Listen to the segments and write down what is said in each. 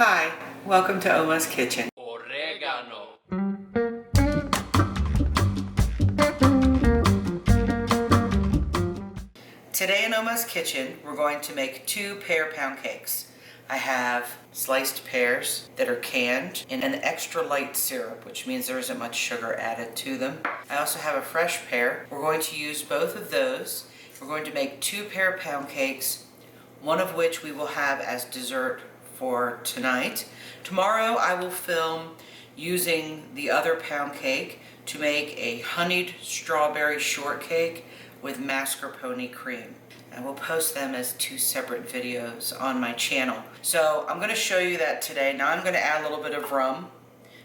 Hi, welcome to Oma's Kitchen. Oregano. Today in Oma's Kitchen, we're going to make 2 pear pound cakes. I have sliced pears that are canned in an extra light syrup, which means there isn't much sugar added to them. I also have a fresh pear. We're going to use both of those. We're going to make 2 pear pound cakes, one of which we will have as dessert for tonight. Tomorrow I will film using the other pound cake to make a honeyed strawberry shortcake with mascarpone cream. I will post them as 2 separate videos on my channel. So I'm going to show you that today. Now I'm going to add a little bit of rum.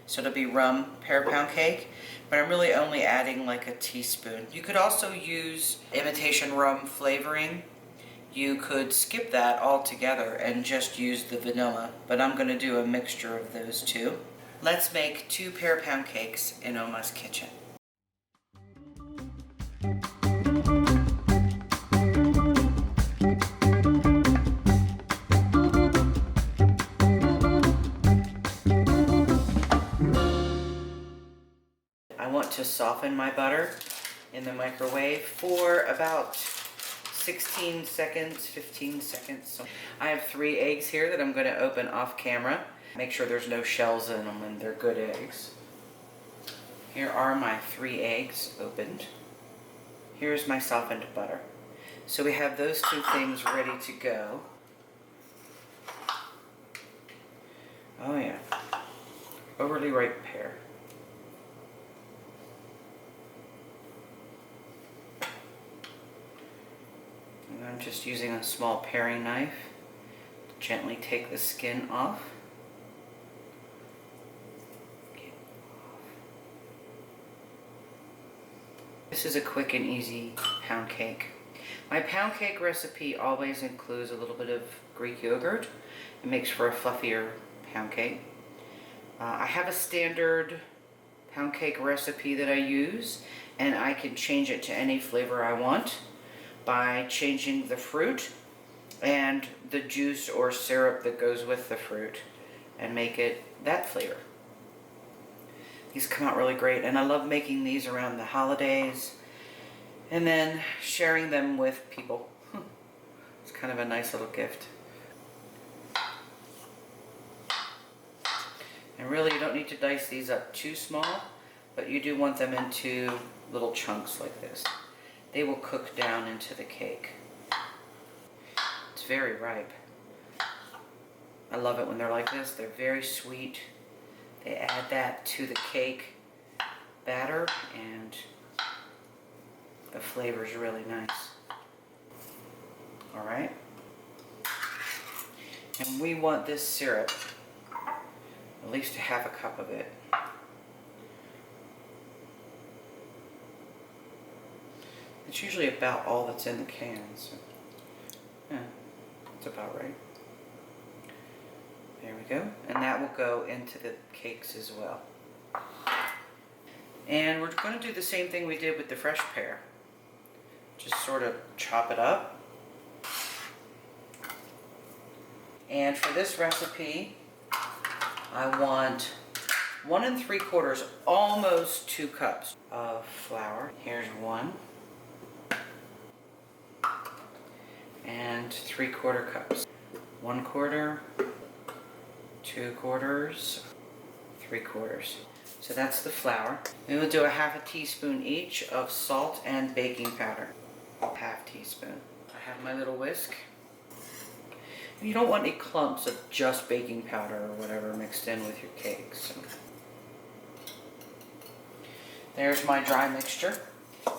So it'll be rum pear pound cake, but I'm really only adding like a teaspoon. You could also use imitation rum flavoring. You could skip that altogether and just use the vanilla, but I'm going to do a mixture of those two. Let's make 2 pear pound cakes in Oma's Kitchen. I want to soften my butter in the microwave for about 16 seconds, 15 seconds. I have 3 eggs here that I'm going to open off camera. Make sure there's no shells in them and they're good eggs. Here are my 3 eggs opened. Here's my softened butter. So we have those 2 things ready to go. Oh yeah, overly ripe pear. And I'm just using a small paring knife to gently take the skin off. This is a quick and easy pound cake. My pound cake recipe always includes a little bit of Greek yogurt. It makes for a fluffier pound cake. I have a standard pound cake recipe that I use, and I can change it to any flavor I want by changing the fruit and the juice or syrup that goes with the fruit and make it that flavor. These come out really great, and I love making these around the holidays and then sharing them with people. It's kind of a nice little gift. And really, you don't need to dice these up too small, but you do want them into little chunks like this. They will cook down into the cake. It's very ripe. I love it when they're like this. They're very sweet. They add that to the cake batter, and the flavor is really nice. Alright. And we want this syrup, at least a half a cup of it. It's usually about all that's in the can, so yeah, that's about right. There we go. And that will go into the cakes as well. And we're going to do the same thing we did with the fresh pear. Just sort of chop it up. And for this recipe, I want 1 3/4, almost 2 cups of flour. Here's 1. And 3/4 cups. 1/4, 2/4, 3/4. So that's the flour. We will do a half a teaspoon each of salt and baking powder. Half teaspoon. I have my little whisk. You don't want any clumps of just baking powder or whatever mixed in with your cakes. So. There's my dry mixture.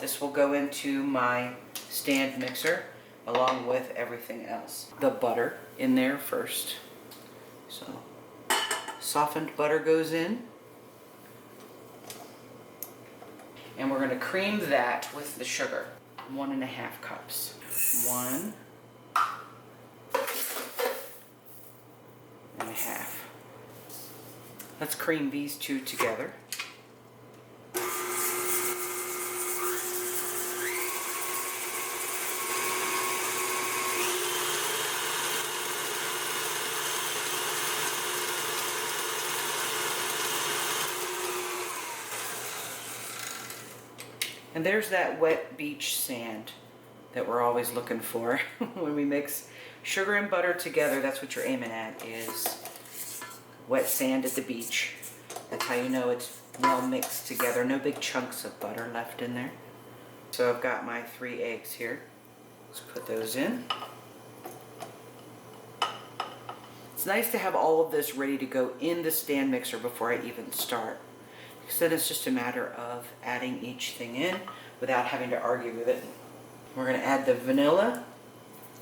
This will go into my stand mixer along with everything else. The butter in there first. So softened butter goes in. And we're going to cream that with the sugar. 1½ cups. 1 1/2. Let's cream these 2 together. And there's that wet beach sand that we're always looking for when we mix sugar and butter together. That's what you're aiming at, is wet sand at the beach. That's how you know it's well mixed together. No big chunks of butter left in there. So I've got my 3 eggs here. Let's put those in. It's nice to have all of this ready to go in the stand mixer before I even start, because then it's just a matter of adding each thing in without having to argue with it. We're going to add the vanilla.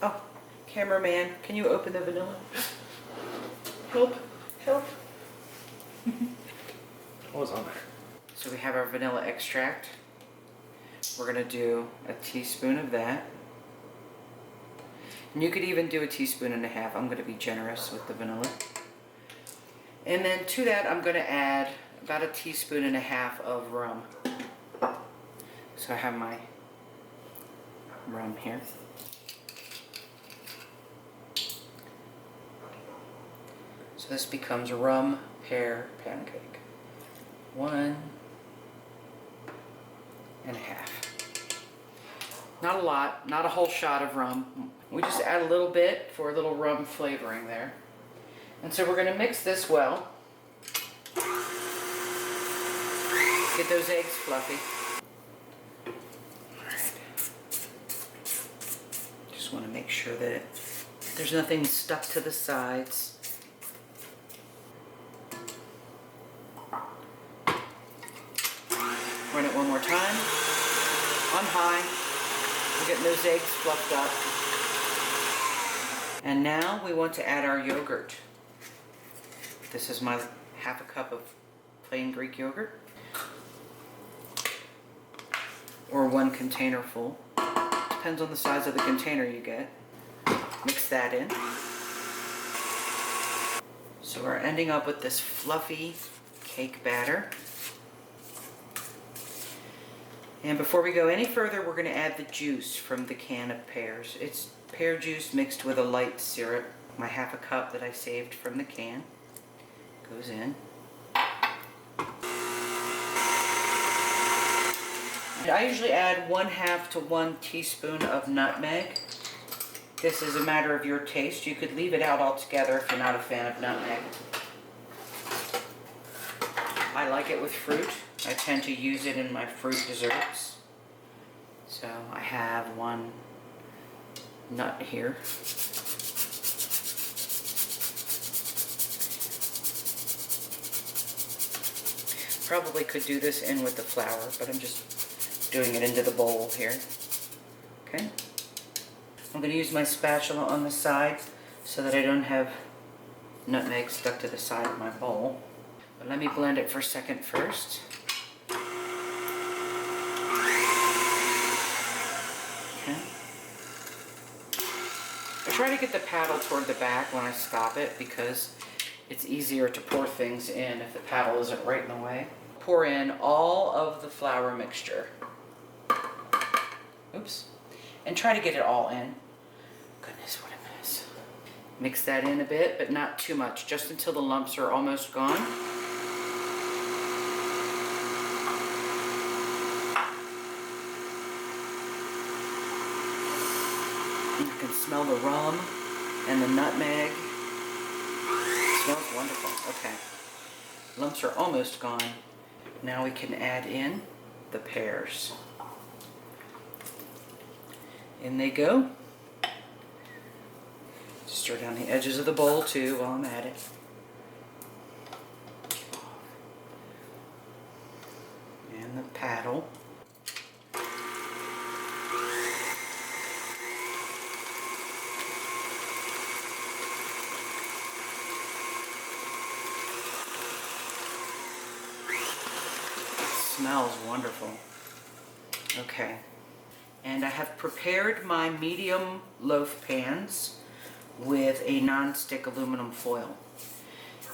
Oh, cameraman, can you open the vanilla? Help, help. What was on there? So we have our vanilla extract. We're going to do a teaspoon of that. And you could even do a teaspoon and a half. I'm going to be generous with the vanilla. And then to that, I'm going to add about a teaspoon and a half of rum. So I have my rum here. So this becomes rum pear pound cake. 1 and a half. Not a lot, not a whole shot of rum. We just add a little bit for a little rum flavoring there. And so we're going to mix this well. Get those eggs fluffy. Alright. Just want to make sure that there's nothing stuck to the sides. Run it one more time. On high. We're getting those eggs fluffed up. And now we want to add our yogurt. This is my half a cup of plain Greek yogurt. Or 1 container full. Depends on the size of the container you get. Mix that in. So we're ending up with this fluffy cake batter. And before we go any further, we're going to add the juice from the can of pears. It's pear juice mixed with a light syrup. My half a cup that I saved from the can goes in. And I usually add 1/2 to 1 teaspoon of nutmeg. This is a matter of your taste. You could leave it out altogether if you're not a fan of nutmeg. I like it with fruit. I tend to use it in my fruit desserts. So I have 1 nut here. Probably could do this in with the flour, but I'm just doing it into the bowl here. Okay. I'm going to use my spatula on the side so that I don't have nutmeg stuck to the side of my bowl. But let me blend it for a second first. I try to get the paddle toward the back when I stop it because it's easier to pour things in if the paddle isn't right in the way. Pour in all of the flour mixture. Oops. And try to get it all in. Goodness, what a mess. Mix that in a bit, but not too much, just until the lumps are almost gone. You can smell the rum and the nutmeg. It smells wonderful. Okay. Lumps are almost gone. Now we can add in the pears. In they go. Stir down the edges of the bowl too while I'm at it. And the paddle. Smells wonderful. Okay. And I have prepared my medium loaf pans with a non-stick aluminum foil.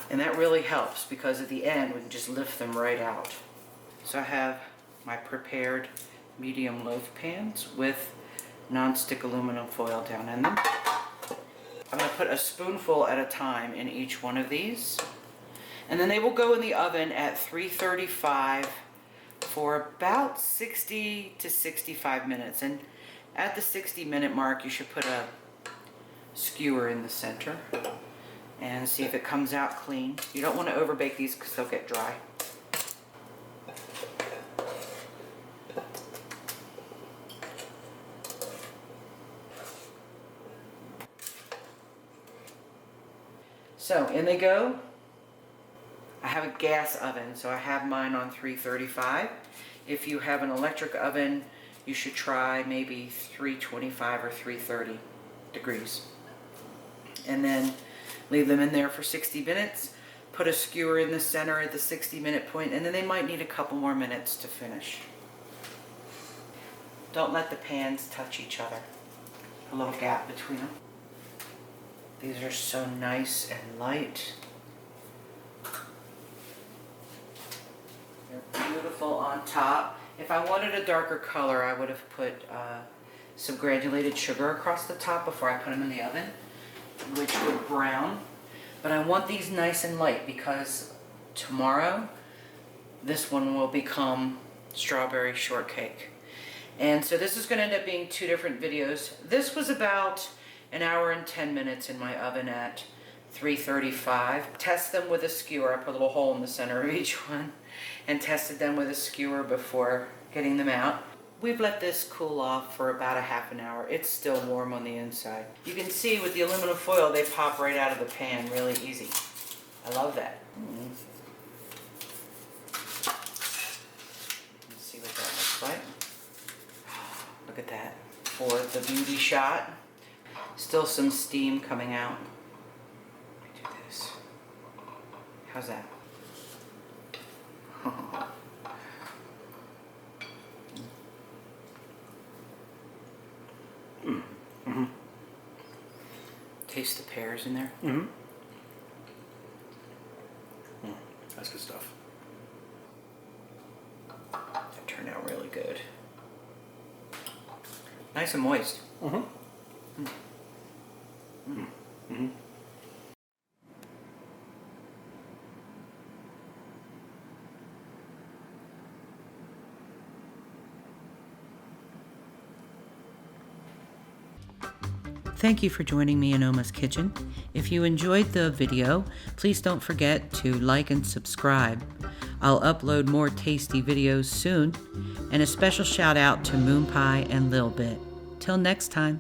And that really helps because at the end we can just lift them right out. So I have my prepared medium loaf pans with non-stick aluminum foil down in them. I'm going to put a spoonful at a time in each one of these. And then they will go in the oven at 335 for about 60 to 65 minutes. And at the 60-minute mark, you should put a skewer in the center and see if it comes out clean. You don't want to overbake these because they'll get dry. So in they go. I have a gas oven, so I have mine on 335. If you have an electric oven, you should try maybe 325 or 330 degrees. And then leave them in there for 60 minutes. Put a skewer in the center at the 60-minute point, and then they might need a couple more minutes to finish. Don't let the pans touch each other. A little gap between them. These are so nice and light. They're beautiful on top. If I wanted a darker color, I would have put some granulated sugar across the top before I put them in the oven, which would brown. But I want these nice and light because tomorrow this one will become strawberry shortcake. And so this is going to end up being two different videos. This was about an hour and 10 minutes in my oven at 335. Test them with a skewer. I put a little hole in the center of each one and tested them with a skewer before getting them out. We've let this cool off for about a half an hour. It's still warm on the inside. You can see with the aluminum foil, they pop right out of the pan really easy. I love that. Let's see what that looks like. Look at that. For the beauty shot. Still some steam coming out. Let me do this. How's that? Taste the pears in there. That's good stuff. That turned out really good. Nice and moist. Thank you for joining me in Oma's Kitchen. If you enjoyed the video, please don't forget to like and subscribe. I'll upload more tasty videos soon, and a special shout out to Moon Pie and Lil Bit. Till next time.